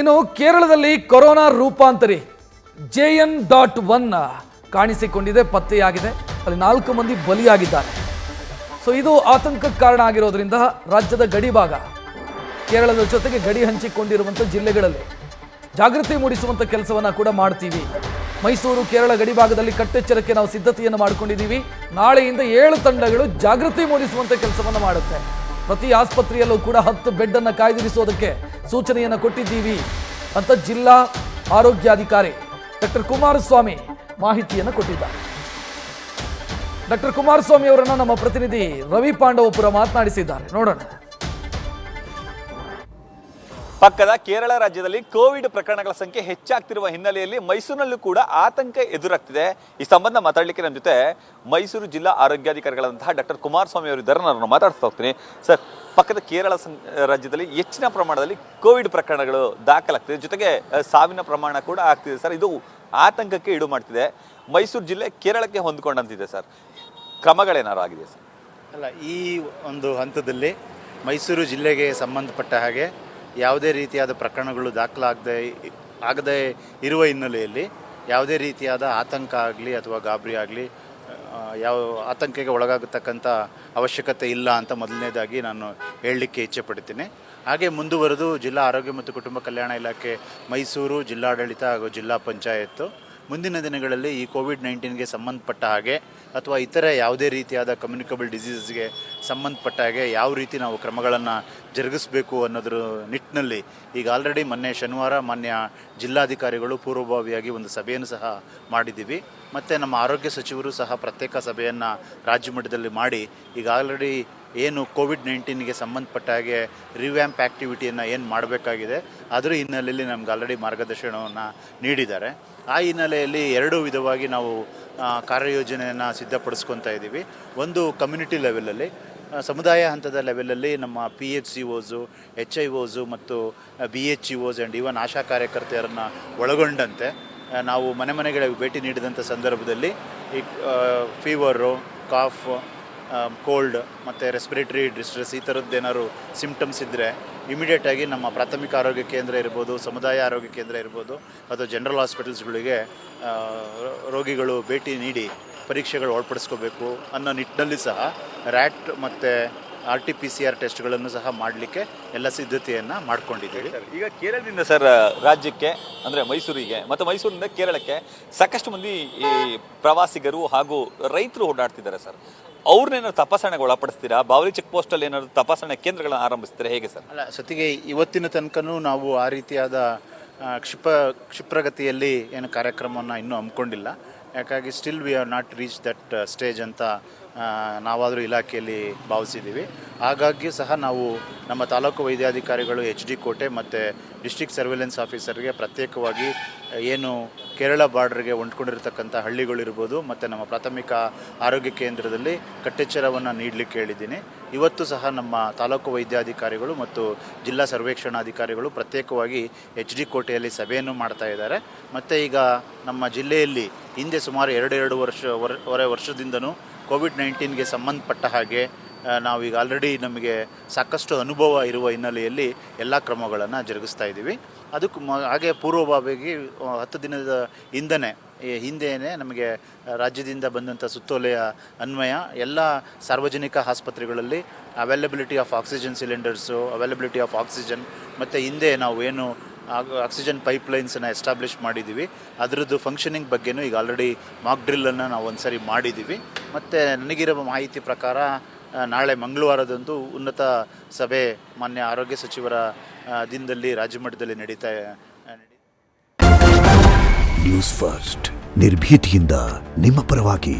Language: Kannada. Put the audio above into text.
ಇನ್ನು ಕೇರಳದಲ್ಲಿ ಕೊರೋನಾ ರೂಪಾಂತರಿ JN.1 ಕಾಣಿಸಿಕೊಂಡಿದೆ, ಪತ್ತೆಯಾಗಿದೆ. ಅಲ್ಲಿ 4 ಮಂದಿ ಬಲಿಯಾಗಿದ್ದಾರೆ. ಸೊ ಇದು ಆತಂಕಕ್ಕೆ ಕಾರಣ ಆಗಿರೋದ್ರಿಂದ ರಾಜ್ಯದ ಗಡಿ ಭಾಗ, ಕೇರಳದ ಜೊತೆಗೆ ಗಡಿ ಹಂಚಿಕೊಂಡಿರುವಂಥ ಜಿಲ್ಲೆಗಳಲ್ಲಿ ಜಾಗೃತಿ ಮೂಡಿಸುವಂಥ ಕೆಲಸವನ್ನು ಕೂಡ ಮಾಡ್ತೀವಿ. ಮೈಸೂರು ಕೇರಳ ಗಡಿ ಭಾಗದಲ್ಲಿ ಕಟ್ಟೆಚ್ಚರಕ್ಕೆ ನಾವು ಸಿದ್ಧತೆಯನ್ನು ಮಾಡಿಕೊಂಡಿದ್ದೀವಿ. ನಾಳೆಯಿಂದ 7 ತಂಡಗಳು ಜಾಗೃತಿ ಮೂಡಿಸುವಂಥ ಕೆಲಸವನ್ನು ಮಾಡುತ್ತೆ. ಪ್ರತಿ ಆಸ್ಪತ್ರೆಯಲ್ಲೂ ಕೂಡ 10 ಬೆಡ್ಡನ್ನು ಕಾಯ್ದಿರಿಸೋದಕ್ಕೆ ಸೂಚನೆಯನ್ನು ಕೊಟ್ಟಿದ್ದೀವಿ ಅಂತ ಜಿಲ್ಲಾ ಆರೋಗ್ಯಾಧಿಕಾರಿ ಡಾಕ್ಟರ್ ಕುಮಾರಸ್ವಾಮಿ ಮಾಹಿತಿಯನ್ನು ಕೊಟ್ಟಿದ್ದಾರೆ. ಡಾಕ್ಟರ್ ಕುಮಾರಸ್ವಾಮಿ ಅವರನ್ನು ನಮ್ಮ ಪ್ರತಿನಿಧಿ ರವಿ ಪಾಂಡವಪುರ ಮಾತನಾಡಿಸಿದ್ದಾರೆ, ನೋಡೋಣ. ಪಕ್ಕದ ಕೇರಳ ರಾಜ್ಯದಲ್ಲಿ ಕೋವಿಡ್ ಪ್ರಕರಣಗಳ ಸಂಖ್ಯೆ ಹೆಚ್ಚಾಗ್ತಿರುವ ಹಿನ್ನೆಲೆಯಲ್ಲಿ ಮೈಸೂರಿನಲ್ಲೂ ಕೂಡ ಆತಂಕ ಎದುರಾಗ್ತಿದೆ. ಈ ಸಂಬಂಧ ಮಾತಾಡಲಿಕ್ಕೆ ನಮ್ಮ ಜೊತೆ ಮೈಸೂರು ಜಿಲ್ಲಾ ಆರೋಗ್ಯಾಧಿಕಾರಿಗಳಂತಹ ಡಾಕ್ಟರ್ ಕುಮಾರಸ್ವಾಮಿ ಅವರು ಇದ್ದಾರೆ. ನಾನು ಮಾತಾಡ್ತಾ ಹೋಗ್ತೀನಿ. ಸರ್, ಪಕ್ಕದ ಕೇರಳ ರಾಜ್ಯದಲ್ಲಿ ಹೆಚ್ಚಿನ ಪ್ರಮಾಣದಲ್ಲಿ ಕೋವಿಡ್ ಪ್ರಕರಣಗಳು ದಾಖಲಾಗ್ತಿದೆ, ಜೊತೆಗೆ ಸಾವಿನ ಪ್ರಮಾಣ ಕೂಡ ಆಗ್ತಿದೆ. ಸರ್, ಇದು ಆತಂಕಕ್ಕೆ ಈಡು ಮಾಡ್ತಿದೆ. ಮೈಸೂರು ಜಿಲ್ಲೆ ಕೇರಳಕ್ಕೆ ಹೊಂದ್ಕೊಂಡಂತಿದೆ. ಸರ್, ಕ್ರಮಗಳೇನಾರು ಆಗಿದೆ ಸರ್? ಅಲ್ಲ, ಈ ಒಂದು ಹಂತದಲ್ಲಿ ಮೈಸೂರು ಜಿಲ್ಲೆಗೆ ಸಂಬಂಧಪಟ್ಟ ಹಾಗೆ ಯಾವುದೇ ರೀತಿಯಾದ ಪ್ರಕರಣಗಳು ಆಗದೇ ಇರುವ ಹಿನ್ನೆಲೆಯಲ್ಲಿ ಯಾವುದೇ ರೀತಿಯಾದ ಆತಂಕ ಆಗಲಿ ಅಥವಾ ಗಾಬರಿ ಆಗಲಿ ಯಾವ ಆತಂಕಕ್ಕೆ ಒಳಗಾಗತಕ್ಕಂಥ ಅವಶ್ಯಕತೆ ಇಲ್ಲ ಅಂತ ಮೊದಲನೇದಾಗಿ ನಾನು ಹೇಳಲಿಕ್ಕೆ ಇಚ್ಛೆ ಪಡ್ತೀನಿ. ಹಾಗೆ ಮುಂದುವರೆದು ಜಿಲ್ಲಾ ಆರೋಗ್ಯ ಮತ್ತು ಕುಟುಂಬ ಕಲ್ಯಾಣ ಇಲಾಖೆ, ಮೈಸೂರು ಜಿಲ್ಲಾಡಳಿತ ಹಾಗೂ ಜಿಲ್ಲಾ ಪಂಚಾಯತ್ತು ಮುಂದಿನ ದಿನಗಳಲ್ಲಿ ಈ ಕೋವಿಡ್-19ಗೆ ಸಂಬಂಧಪಟ್ಟ ಹಾಗೆ ಅಥವಾ ಇತರೆ ಯಾವುದೇ ರೀತಿಯಾದ ಕಮ್ಯುನಿಕಬಲ್ ಡಿಸೀಸಸ್ಗೆ ಸಂಬಂಧಪಟ್ಟ ಹಾಗೆ ಯಾವ ರೀತಿ ನಾವು ಕ್ರಮಗಳನ್ನು ಜರುಗಿಸಬೇಕು ಅನ್ನೋದ್ರ ನಿಟ್ಟಿನಲ್ಲಿ ಈಗ ಆಲ್ರೆಡಿ ಮೊನ್ನೆ ಶನಿವಾರ ಮಾನ್ಯ ಜಿಲ್ಲಾಧಿಕಾರಿಗಳು ಪೂರ್ವಭಾವಿಯಾಗಿ ಒಂದು ಸಭೆಯನ್ನು ಸಹ ಮಾಡಿದ್ದೀವಿ. ಮತ್ತು ನಮ್ಮ ಆರೋಗ್ಯ ಸಚಿವರು ಸಹ ಪ್ರತ್ಯೇಕ ಸಭೆಯನ್ನು ರಾಜ್ಯ ಮಟ್ಟದಲ್ಲಿ ಮಾಡಿ ಈಗ ಆಲ್ರೆಡಿ ಏನು ಕೋವಿಡ್-19ಗೆ ಸಂಬಂಧಪಟ್ಟ ಹಾಗೆ ರಿವ್ಯಾಂಪ್ ಆ್ಯಕ್ಟಿವಿಟಿಯನ್ನು ಏನು ಮಾಡಬೇಕಾಗಿದೆ ಅದರ ಹಿನ್ನೆಲೆಯಲ್ಲಿ ನಮ್ಗೆ ಆಲ್ರೆಡಿ ಮಾರ್ಗದರ್ಶನವನ್ನು ನೀಡಿದ್ದಾರೆ. ಆ ಹಿನ್ನೆಲೆಯಲ್ಲಿ 2 ವಿಧವಾಗಿ ನಾವು ಕಾರ್ಯಯೋಜನೆಯನ್ನು ಸಿದ್ಧಪಡಿಸ್ಕೊತಾ ಇದ್ದೀವಿ. ಒಂದು ಕಮ್ಯುನಿಟಿ ಲೆವೆಲಲ್ಲಿ, ಸಮುದಾಯ ಹಂತದ ಲೆವೆಲಲ್ಲಿ ನಮ್ಮ PHCOs, HIOs ಮತ್ತು BHEOs ಆ್ಯಂಡ್ ಈವನ್ ಆಶಾ ಕಾರ್ಯಕರ್ತೆಯರನ್ನು ಒಳಗೊಂಡಂತೆ ನಾವು ಮನೆಗಳಿಗೆ ಭೇಟಿ ನೀಡಿದಂಥ ಸಂದರ್ಭದಲ್ಲಿ ಈ ಫೀವರು, ಕಾಫ್, ಕೋಲ್ಡ್ ಮತ್ತು ರೆಸ್ಪಿರೇಟರಿ ಡಿಸ್ಟ್ರೆಸ್ ಈ ಥರದ್ದೇನಾದ್ರು ಸಿಮ್ಟಮ್ಸ್ ಇದ್ದರೆ ಇಮಿಡಿಯೇಟಾಗಿ ನಮ್ಮ ಪ್ರಾಥಮಿಕ ಆರೋಗ್ಯ ಕೇಂದ್ರ ಇರ್ಬೋದು, ಸಮುದಾಯ ಆರೋಗ್ಯ ಕೇಂದ್ರ ಇರ್ಬೋದು ಅಥವಾ ಜನರಲ್ ಹಾಸ್ಪಿಟಲ್ಸ್ಗಳಿಗೆ ರೋಗಿಗಳು ಭೇಟಿ ನೀಡಿ ಪರೀಕ್ಷೆಗಳು ಒಳಪಡಿಸ್ಕೋಬೇಕು ಅನ್ನೋ ನಿಟ್ಟಿನಲ್ಲಿ ಸಹ RAT ಮತ್ತು RT-PCR ಟೆಸ್ಟ್ಗಳನ್ನು ಸಹ ಮಾಡಲಿಕ್ಕೆ ಎಲ್ಲ ಸಿದ್ಧತೆಯನ್ನು ಮಾಡ್ಕೊಂಡಿದ್ದೀವಿ. ಈಗ ಕೇರಳದಿಂದ ಸರ್ ರಾಜ್ಯಕ್ಕೆ ಅಂದರೆ ಮೈಸೂರಿಗೆ ಮತ್ತು ಮೈಸೂರಿನಿಂದ ಕೇರಳಕ್ಕೆ ಸಾಕಷ್ಟು ಮಂದಿ ಈ ಪ್ರವಾಸಿಗರು ಹಾಗೂ ರೈತರು ಓಡಾಡ್ತಿದ್ದಾರೆ. ಸರ್, ಅವ್ರನ್ನೇನಾದ್ರು ತಪಾಸಣೆಗೆ ಒಳಪಡಿಸ್ತೀರಾ? ಬಾವಲಿ ಚೆಕ್ ಪೋಸ್ಟಲ್ಲಿ ಏನಾದ್ರು ತಪಾಸಣೆ ಕೇಂದ್ರಗಳನ್ನು ಆರಂಭಿಸ್ತೀರಾ, ಹೇಗೆ ಸರ್? ಅಲ್ಲ, ಸತಿಗೆ ಇವತ್ತಿನ ತನಕನೂ ನಾವು ಆ ರೀತಿಯಾದ ಕ್ಷಿಪ್ರಗತಿಯಲ್ಲಿ ಏನು ಕಾರ್ಯಕ್ರಮವನ್ನು ಇನ್ನೂ ಹಮ್ಮಿಕೊಂಡಿಲ್ಲ. ಯಾಕಾಗಿ still we have not reach that stage ಅಂತ ನಾವಾದರೂ ಇಲಾಖೆಯಲ್ಲಿ ಭಾವಿಸಿದ್ದೀವಿ. ಹಾಗಾಗಿ ಸಹ ನಾವು ನಮ್ಮ ತಾಲೂಕು ವೈದ್ಯಾಧಿಕಾರಿಗಳು HD ಕೋಟೆ ಮತ್ತು ಡಿಸ್ಟ್ರಿಕ್ಟ್ ಸರ್ವೆಲೆನ್ಸ್ ಆಫೀಸರ್ಗೆ ಪ್ರತ್ಯೇಕವಾಗಿ ಏನು ಕೇರಳ ಬಾರ್ಡ್ರಿಗೆ ಹೊಂದ್ಕೊಂಡಿರ್ತಕ್ಕಂಥ ಹಳ್ಳಿಗಳಿರ್ಬೋದು ಮತ್ತು ನಮ್ಮ ಪ್ರಾಥಮಿಕ ಆರೋಗ್ಯ ಕೇಂದ್ರದಲ್ಲಿ ಕಟ್ಟೆಚ್ಚರವನ್ನು ನೀಡಲಿಕ್ಕೆ ಹೇಳಿದ್ದೀನಿ. ಇವತ್ತು ಸಹ ನಮ್ಮ ತಾಲೂಕು ವೈದ್ಯಾಧಿಕಾರಿಗಳು ಮತ್ತು ಜಿಲ್ಲಾ ಸರ್ವೇಕ್ಷಣಾಧಿಕಾರಿಗಳು ಪ್ರತ್ಯೇಕವಾಗಿ HD ಕೋಟೆಯಲ್ಲಿ ಸಭೆಯನ್ನು ಮಾಡ್ತಾ ಇದ್ದಾರೆ. ಮತ್ತು ಈಗ ನಮ್ಮ ಜಿಲ್ಲೆಯಲ್ಲಿ ಹಿಂದೆ ಸುಮಾರು 2 ವರ್ಷದಿಂದನೂ ಕೋವಿಡ್-19ಗೆ ಸಂಬಂಧಪಟ್ಟ ಹಾಗೆ ನಾವೀಗ ಆಲ್ರೆಡಿ ನಮಗೆ ಸಾಕಷ್ಟು ಅನುಭವ ಇರುವ ಹಿನ್ನೆಲೆಯಲ್ಲಿ ಎಲ್ಲ ಕ್ರಮಗಳನ್ನು ಜರುಗಿಸ್ತಾ ಇದ್ದೀವಿ. ಅದಕ್ಕೆ ಹಾಗೆ ಪೂರ್ವಭಾವಿಯಾಗಿ 10 ದಿನದ ಹಿಂದೆಯೇ ನಮಗೆ ರಾಜ್ಯದಿಂದ ಬಂದಂಥ ಸುತ್ತೋಲೆಯ ಅನ್ವಯ ಎಲ್ಲ ಸಾರ್ವಜನಿಕ ಆಸ್ಪತ್ರೆಗಳಲ್ಲಿ availability of oxygen cylinders, availability of oxygen ಮತ್ತು ಹಿಂದೆ ನಾವು ಏನು ಆಕ್ಸಿಜನ್ ಪೈಪ್ಲೈನ್ಸನ್ನು ಎಸ್ಟಾಬ್ಲಿಷ್ ಮಾಡಿದ್ದೀವಿ, ಅದರದ್ದು ಫಂಕ್ಷನಿಂಗ್ ಬಗ್ಗೆನೂ ಈಗ ಆಲ್ರೆಡಿ ಮಾಕ್ ಡ್ರಿಲ್ಲನ್ನು ನಾವು ಒಂದು ಸರಿ ಮಾಡಿದ್ದೀವಿ. ಮತ್ತು ನನಗಿರೋ ಮಾಹಿತಿ ಪ್ರಕಾರ ನಾಳೆ ಮಂಗಳವಾರದಂದು ಉನ್ನತ ಸಭೆ ಮಾನ್ಯ ಆರೋಗ್ಯ ಸಚಿವರ ದಿನದಲ್ಲಿ ರಾಜ್ಯ ಮಟ್ಟದಲ್ಲಿ ನಡೀತಾ. ನ್ಯೂಸ್ ಫಸ್ಟ್ ನಿರ್ಭೀತಿಯಿಂದ ನಿಮ್ಮ ಪರವಾಗಿ.